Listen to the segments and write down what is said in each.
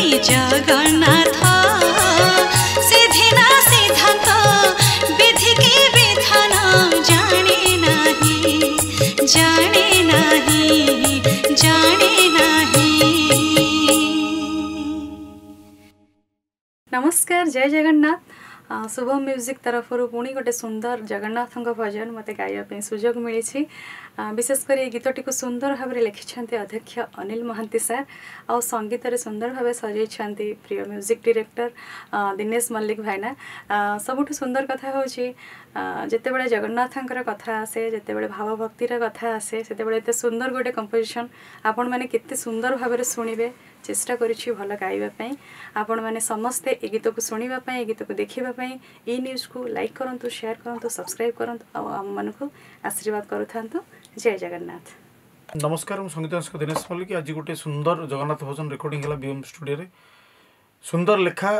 जगन्नाथ सिधिना सिद्धांत विधि की विधान जाने नहीं जाने नहीं जाने नहीं। नमस्कार, जय जगन्नाथ। शुभम म्यूजिक तरफ पुणी गोटे सुंदर जगन्नाथ भजन मत गाइबा सुजोग मिली। विशेषकर ये गीतटी को सुंदर भाव में लिखिं अध्यक्ष अनिल महांती सार आ संगीत सुंदर भाव सजाई प्रिय म्यूजिक डायरेक्टर दिनेश मल्लिक भाईना। सबुठ सुंदर कथा हूँ जितेबाला जगन्नाथंकर कथा आसे जितेबाला भाव भक्तिर कथा आसे से सुंदर गोटे कंपोजिशन आपण मैंने केते सुंदर भाव में शुणवे चेष्टा करी भल गाइबा। आपण मैंने समस्ते ए गीत को शुणापी ए गीत को देखापी ई न्यूज को लाइक करूँ शेयर करूँ सब्सक्राइब करूँ आम मान को आशीर्वाद करूँ। जय जगन्नाथ। नमस्कार, मु संगीत दिनेश मल्लिक। आज गोटे सुंदर जगन्नाथ भजन रेकर्डिंग है बीएम स्टूडियो रे। सुंदर लेखा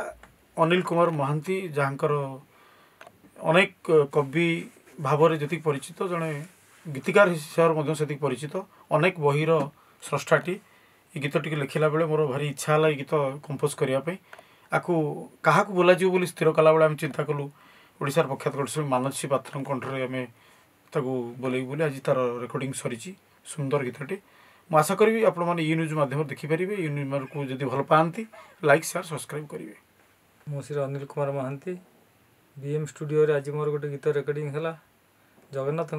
अनिल कुमार महांती जहाँकर अनेक कवि भाव में जी परिचित जड़े गीतिकार हिसाब से परिचित अनेक बहिर स्रष्टाटी ये गीतटी लिखला बेले मोर भारी इच्छा है गीत कंपोज करने आपको क्या बोलाଯିव बोली स्थिर कला बेले आम चिंता कलु ओडिशार प्रख्यात कंठशिल्पी मानसी पात्र कंठरे आम बोल बोली आज तार रेकर्डिंग सरी सुंदर गीतटी। मु आशा करी आपण मैंने ई न्यूज माध्यम देखिपारे ई न्यूज को जब भल पाती लाइक शेयर सब्सक्राइब करेंगे। मो श्री अनिल कुमार महांती बीएम स्टूडियो रे आज मोर गोटे गीत रेकर्डिंग है जगन्नाथ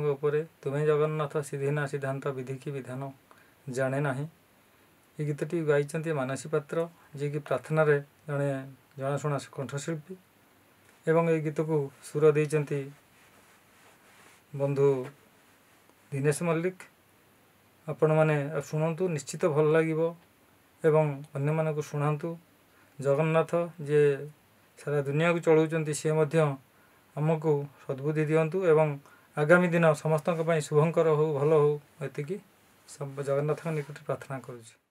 तुम्हें जगन्नाथ सिधिना सिद्धांत विधि की विधान जाने ना। ये गीतटी गाई मानसी पात्र जी की प्रार्थना रे जड़े जनाशुना कंठशिल्पी एवं ये गीत को सुर देइचंती बंधु दिनेश मल्लिक। आपण मैंने शुणु निश्चित भल लगे एवं अन्य मानक शुणातु। जगन्नाथ जे सारा दुनिया को चलाउछंती से आमको सद्बुद्धि दिंतु एवं आगामी दिन समस्त शुभंकर हो भल हो एतिकी सब जगन्नाथ निकट प्रार्थना करुछि।